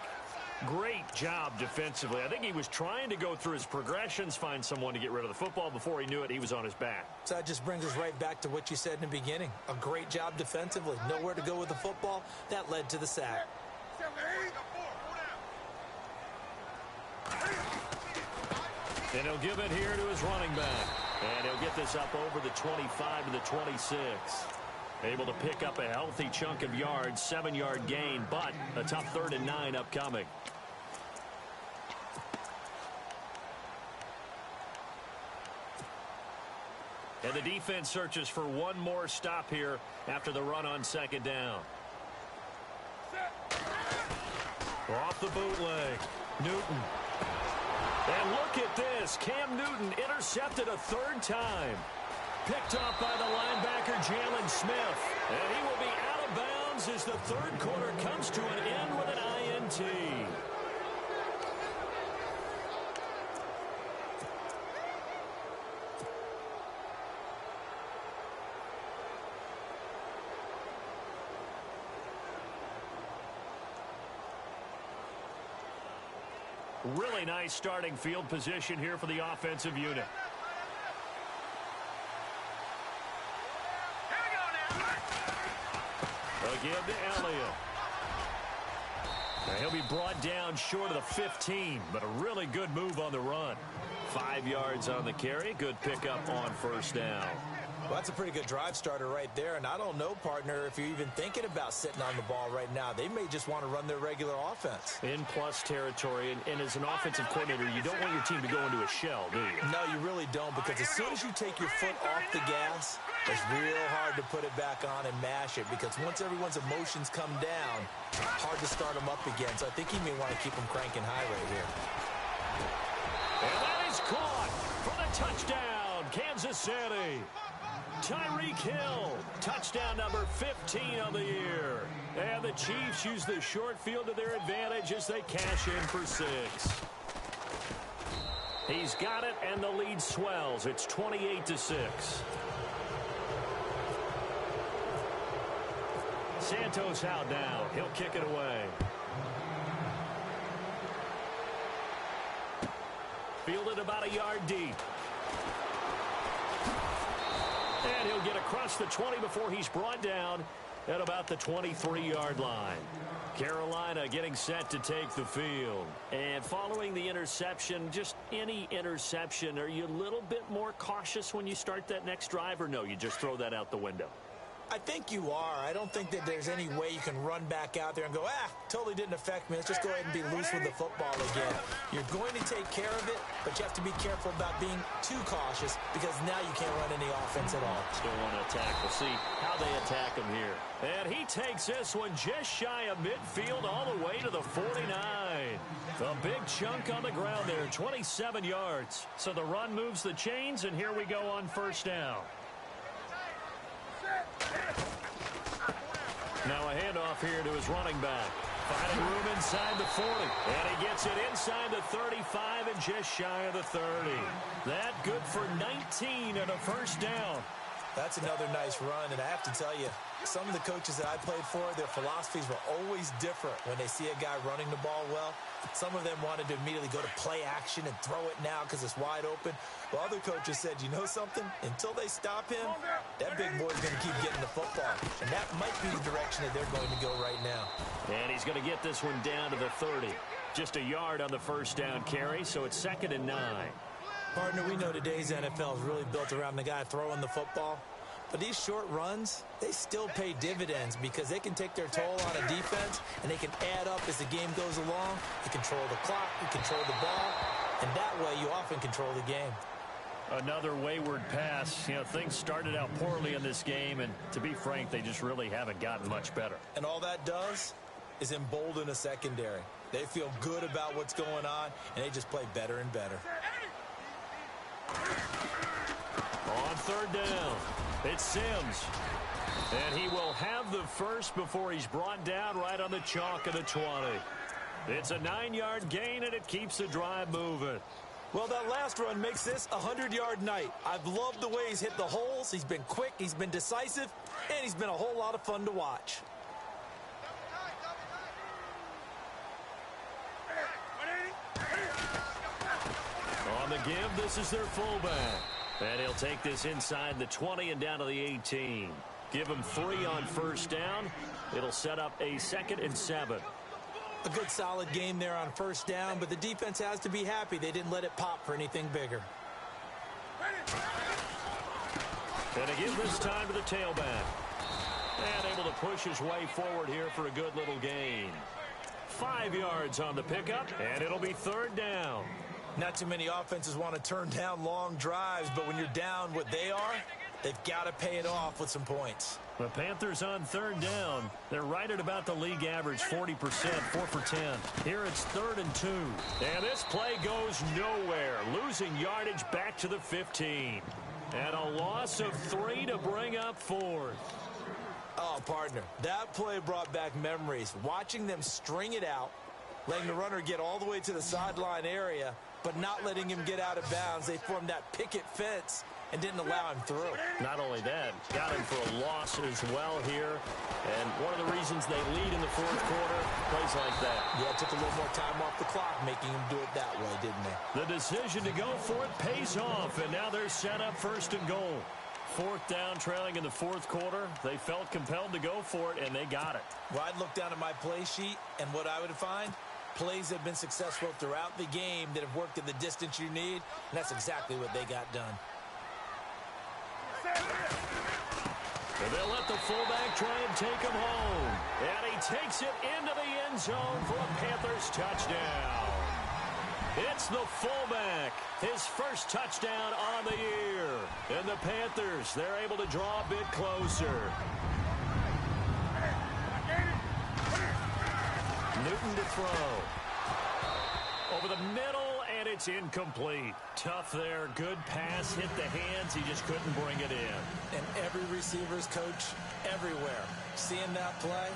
Great job defensively. I think he was trying to go through his progressions, find someone to get rid of the football. Before he knew it, he was on his back. So that just brings us right back to what you said in the beginning. A great job defensively. Nowhere to go with the football. That led to the sack. And he'll give it here to his running back. And he'll get this up over the 25 to the 26. Able to pick up a healthy chunk of yards, 7-yard gain, but a tough 3rd and 9 upcoming. And the defense searches for one more stop here after the run on 2nd down. Off the bootleg, Newton. And look at this. Cam Newton intercepted a 3rd time. Picked off by the linebacker, Jalen Smith. And he will be out of bounds as the 3rd quarter comes to an end with an INT. Really nice starting field position here for the offensive unit. Again to Elliott. Now he'll be brought down short of the 15, but a really good move on the run. 5 yards on the carry. Good pickup on 1st down. Well, that's a pretty good drive starter right there. And I don't know, partner, if you're even thinking about sitting on the ball right now. They may just want to run their regular offense. In plus territory. And as an offensive coordinator, you don't want your team to go into a shell, do you? No, you really don't, because as soon as you take your foot off the gas, it's real hard to put it back on and mash it, because once everyone's emotions come down, hard to start them up again. So I think he may want to keep them cranking high right here. And that is caught for the touchdown, Kansas City. Tyreek Hill, touchdown number 15 of the year. And the Chiefs use the short field to their advantage as they cash in for 6. He's got it, and the lead swells. It's 28-6. Santos out now. He'll kick it away. Fielded about a yard deep. And he'll get across the 20 before he's brought down at about the 23-yard line. Carolina getting set to take the field. And following the interception, just any interception, are you a little bit more cautious when you start that next drive, or no, you just throw that out the window? I think you are. I don't think that there's any way you can run back out there and go, totally didn't affect me. Let's just go ahead and be loose with the football again. You're going to take care of it, but you have to be careful about being too cautious, because now you can't run any offense at all. Still want to attack. We'll see how they attack him here. And he takes this one just shy of midfield all the way to the 49. A big chunk on the ground there, 27 yards. So the run moves the chains, and here we go on 1st down. Now a handoff here to his running back. Finding room inside the 40. And he gets it inside the 35 and just shy of the 30. That good for 19 and a first down. That's another nice run, and I have to tell you, some of the coaches that I played for, their philosophies were always different when they see a guy running the ball well. Some of them wanted to immediately go to play action and throw it now because it's wide open. While other coaches said, you know something? Until they stop him, that big boy's going to keep getting the football. And that might be the direction that they're going to go right now. And he's going to get this one down to the 30. Just a yard on the first down carry, so it's 2nd and 9. Partner, we know today's NFL is really built around the guy throwing the football. But these short runs, they still pay dividends because they can take their toll on a defense and they can add up as the game goes along. You control the clock, you control the ball, and that way you often control the game. Another wayward pass. You know, things started out poorly in this game, and to be frank, they just really haven't gotten much better. And all that does is embolden a secondary. They feel good about what's going on, and they just play better and better. On 3rd down, it's Sims. And he will have the first before he's brought down right on the chalk of the 20. It's a 9-yard gain, and it keeps the drive moving. Well, that last run makes this a 100-yard night. I've loved the way he's hit the holes. He's been quick, he's been decisive, and he's been a whole lot of fun to watch. On the give, this is their fullback. And he'll take this inside the 20 and down to the 18. Give him 3 on first down. It'll set up a 2nd and 7. A good solid game there on first down, but the defense has to be happy they didn't let it pop for anything bigger. And a give this time to the tailback. And able to push his way forward here for a good little gain. 5 yards on the pickup, and it'll be 3rd down. Not too many offenses want to turn down long drives, but when you're down what they are, they've got to pay it off with some points. The Panthers on 3rd down. They're right at about the league average, 40%, 4 for 10. Here it's 3rd and 2. And this play goes nowhere, losing yardage back to the 15. And a loss of 3 to bring up 4th. Oh, partner, that play brought back memories. Watching them string it out, letting the runner get all the way to the sideline area, but not letting him get out of bounds. They formed that picket fence and didn't allow him through. Not only that, got him for a loss as well here. And one of the reasons they lead in the 4th quarter, plays like that. Yeah, it took a little more time off the clock, making him do it that way, didn't they? The decision to go for it pays off, and now they're set up 1st and goal. 4th down, trailing in the 4th quarter. They felt compelled to go for it, and they got it. Well, I'd look down at my play sheet, and what I would find, plays have been successful throughout the game that have worked at the distance you need, and that's exactly what they got done. And they'll let the fullback try and take him home. And he takes it into the end zone for a Panthers touchdown. It's the fullback, his first touchdown on the year. And the Panthers, they're able to draw a bit closer. Newton to throw. Over the middle, and it's incomplete. Tough there. Good pass. Hit the hands. He just couldn't bring it in. And every receiver's coach everywhere. Seeing that play,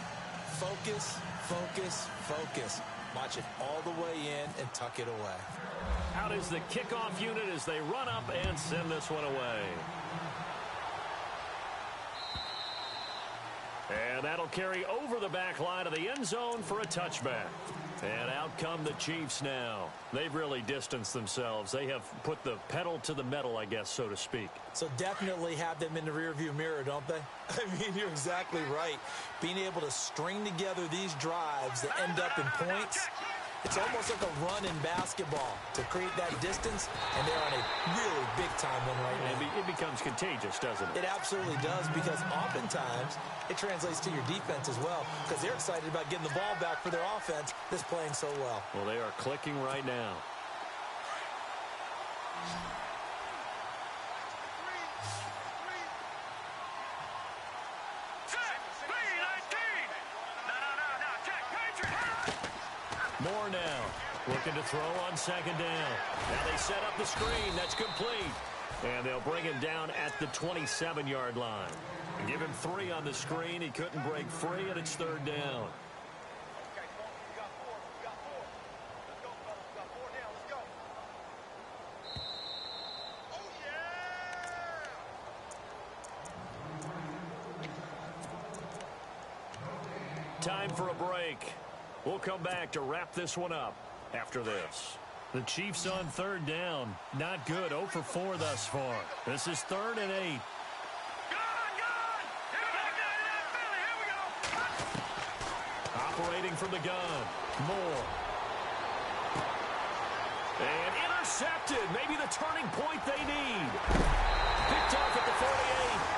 focus, focus, focus. Watch it all the way in and tuck it away. Out is the kickoff unit as they run up and send this one away. And that'll carry over the back line of the end zone for a touchback. And out come the Chiefs now. They've really distanced themselves. They have put the pedal to the metal, I guess, so to speak. So definitely have them in the rearview mirror, don't they? I mean, you're exactly right. Being able to string together these drives that end up in points, it's almost like a run in basketball to create that distance, and they're on a really big-time one right now. It becomes contagious, doesn't it? It absolutely does, because oftentimes it translates to your defense as well, because they're excited about getting the ball back for their offense that's playing so well. Well, they are clicking right now. Moore now, looking to throw on second down. Now they set up the screen. That's complete. And they'll bring him down at the 27-yard line. Give him 3 on the screen. He couldn't break free, and it's 3rd down. Time for a break. We'll come back to wrap this one up after this. The Chiefs on 3rd down. Not good. 0 for 4 thus far. This is 3rd and 8. Operating from the gun. Moore. And intercepted. Maybe the turning point they need. Picked off at the 48.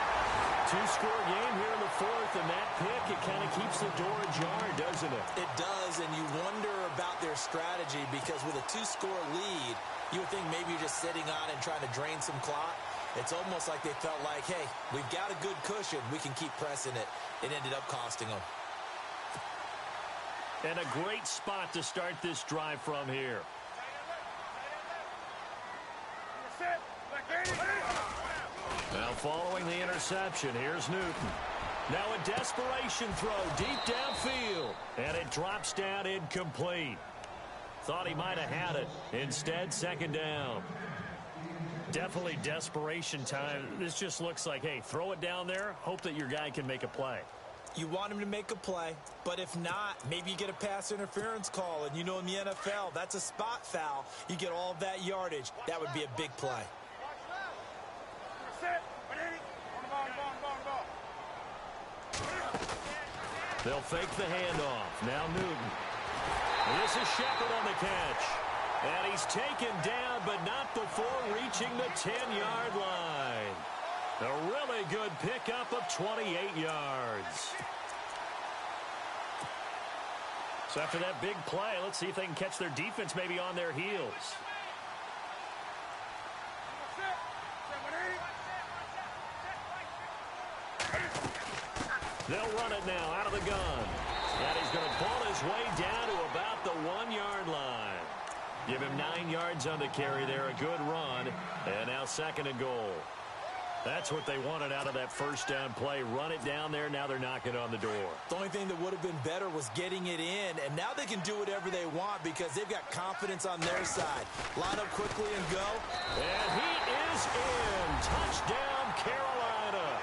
2-score game here in the 4th, and that pick, it kind of keeps the door ajar, doesn't it? It does, and you wonder about their strategy because with a 2-score lead, you would think maybe you're just sitting on it and trying to drain some clock. It's almost like they felt like, hey, we've got a good cushion. We can keep pressing it. It ended up costing them. And a great spot to start this drive from here. Now following the interception, here's Newton. Now a desperation throw deep downfield, and it drops down incomplete. Thought he might have had it. Instead, 2nd down. Definitely desperation time. This just looks like, hey, throw it down there, hope that your guy can make a play. You want him to make a play, but if not, maybe you get a pass interference call, and you know in the NFL, that's a spot foul. You get all of that yardage. That would be a big play. They'll fake the handoff. Now Newton. This is Shepard on the catch. And he's taken down, but not before reaching the 10-yard line. A really good pickup of 28 yards. So after that big play, let's see if they can catch their defense maybe on their heels. They'll run it now out of the gun. And he's going to pull his way down to about the 1-yard line. Give him 9 yards on the carry there. A good run. And now 2nd and goal. That's what they wanted out of that 1st down play. Run it down there. Now they're knocking on the door. The only thing that would have been better was getting it in. And now they can do whatever they want because they've got confidence on their side. Line up quickly and go. And he is in. Touchdown, Carolina.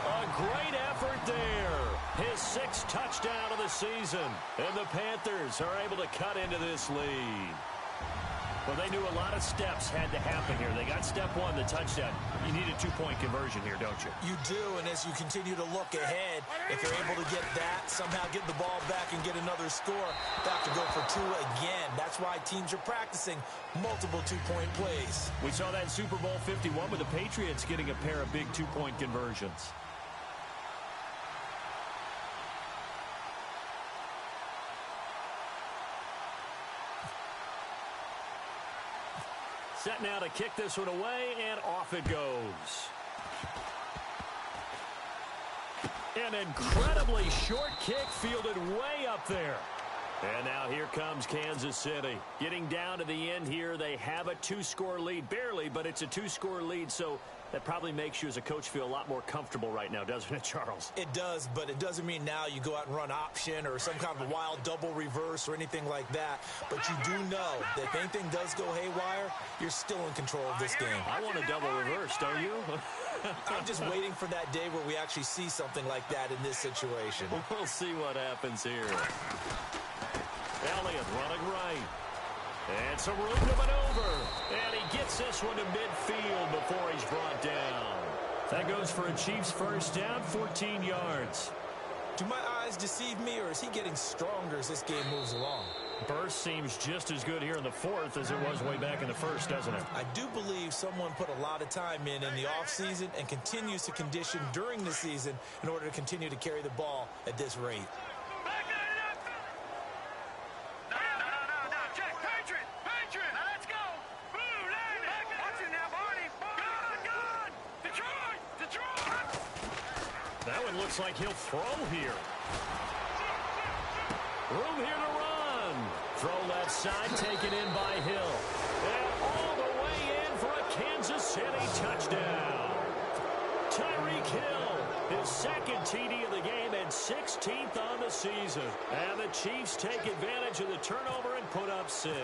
A great effort there. His 6th touchdown of the season. And the Panthers are able to cut into this lead. Well, they knew a lot of steps had to happen here. They got step 1, the touchdown. You need a 2-point conversion here, don't you? You do, and as you continue to look ahead, if you're able to get that, somehow get the ball back and get another score, they have to go for 2 again. That's why teams are practicing multiple 2-point plays. We saw that in Super Bowl 51 with the Patriots getting a pair of big 2-point conversions. Set now to kick this one away, and off it goes. An incredibly short kick fielded way up there. And now here comes Kansas City. Getting down to the end here, they have a 2-score lead. Barely, but it's a 2-score lead, so that probably makes you as a coach feel a lot more comfortable right now, doesn't it, Charles? It does, but it doesn't mean now you go out and run option or some kind of wild double reverse or anything like that. But you do know that if anything does go haywire, you're still in control of this game. I want a double reverse, don't you? I'm just waiting for that day where we actually see something like that in this situation. We'll see what happens here. Elliott running right. And some room to maneuver. And he gets this one to midfield before he's brought down. That goes for a Chiefs 1st down, 14 yards. Do my eyes deceive me, or is he getting stronger as this game moves along? Burst seems just as good here in the 4th as it was way back in the 1st, doesn't it? I do believe someone put a lot of time in the offseason and continues to condition during the season in order to continue to carry the ball at this rate. That one looks like he'll throw here. Room here to run. Throw left side, taken in by Hill. And all the way in for a Kansas City touchdown. Tyreek Hill His second TD of the game and 16th on the season. And the Chiefs take advantage of the turnover and put up 6.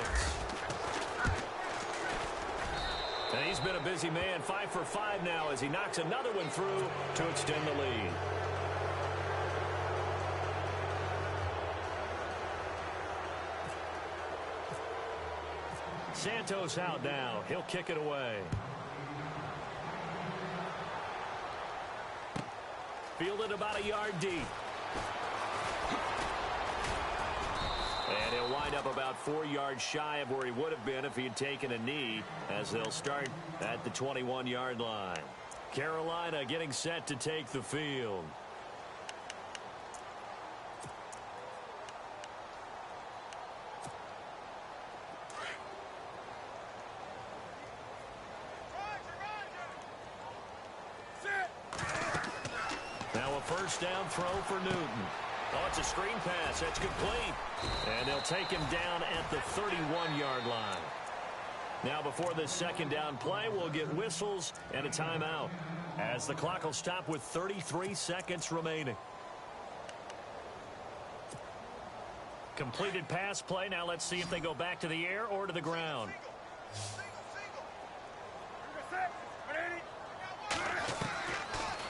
And he's been a busy man, 5 for 5 now as he knocks another one through to extend the lead. Santos out now. He'll kick it away. Fielded about a yard deep. And he'll wind up about 4 yards shy of where he would have been if he had taken a knee, as they'll start at the 21-yard line. Carolina getting set to take the field. Now a first down throw for Newton. Oh, it's a screen pass. That's complete. And they'll take him down at the 31-yard line. Now before this second down play, we'll get whistles and a timeout, as the clock will stop with 33 seconds remaining. Completed pass play. Now let's see if they go back to the air or to the ground.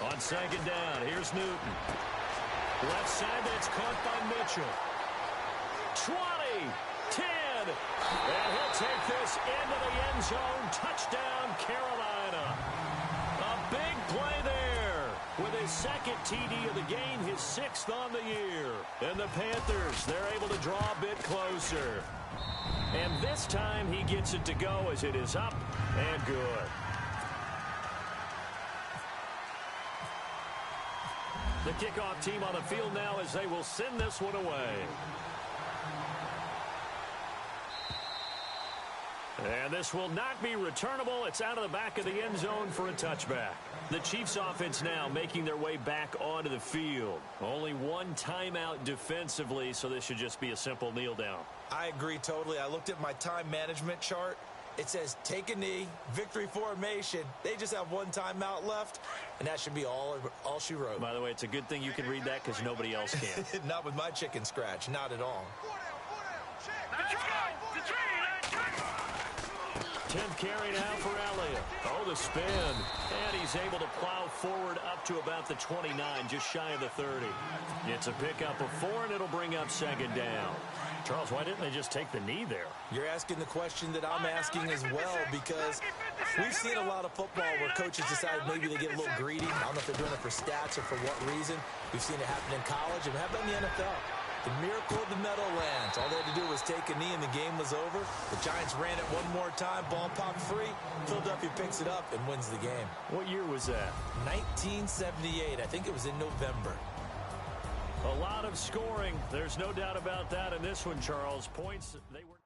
On second down, here's Newton. Left side, that's caught by Mitchell. 20, 10, and he'll take this into the end zone. Touchdown, Carolina. A big play there with his second TD of the game, his 6th on the year. And the Panthers, they're able to draw a bit closer. And this time he gets it to go as it is up and good. The kickoff team on the field now as they will send this one away. And this will not be returnable. It's out of the back of the end zone for a touchback. The Chiefs offense now making their way back onto the field. Only one timeout defensively, so this should just be a simple kneel down. I agree totally. I looked at my time management chart. It says take a knee, victory formation. They just have one timeout left, and that should be all she wrote. By the way, it's a good thing you can read that because nobody else can. Not with my chicken scratch, not at all. 10th carry now for Elliott. Oh, the spin. And he's able to plow forward up to about the 29, just shy of the 30. It's a pickup of 4, and it'll bring up second down. Charles, why didn't they just take the knee there? You're asking the question that I'm asking as well, because we've seen a lot of football where coaches decide maybe they get a little greedy. I don't know if they're doing it for stats or for what reason. We've seen it happen in college, and how about in the NFL? The miracle of the Meadowlands. All they had to do was take a knee, and the game was over. The Giants ran it one more time. Ball popped free. Philadelphia picks it up and wins the game. What year was that? 1978. I think it was in November. A lot of scoring. There's no doubt about that in this one, Charles. Points, they were...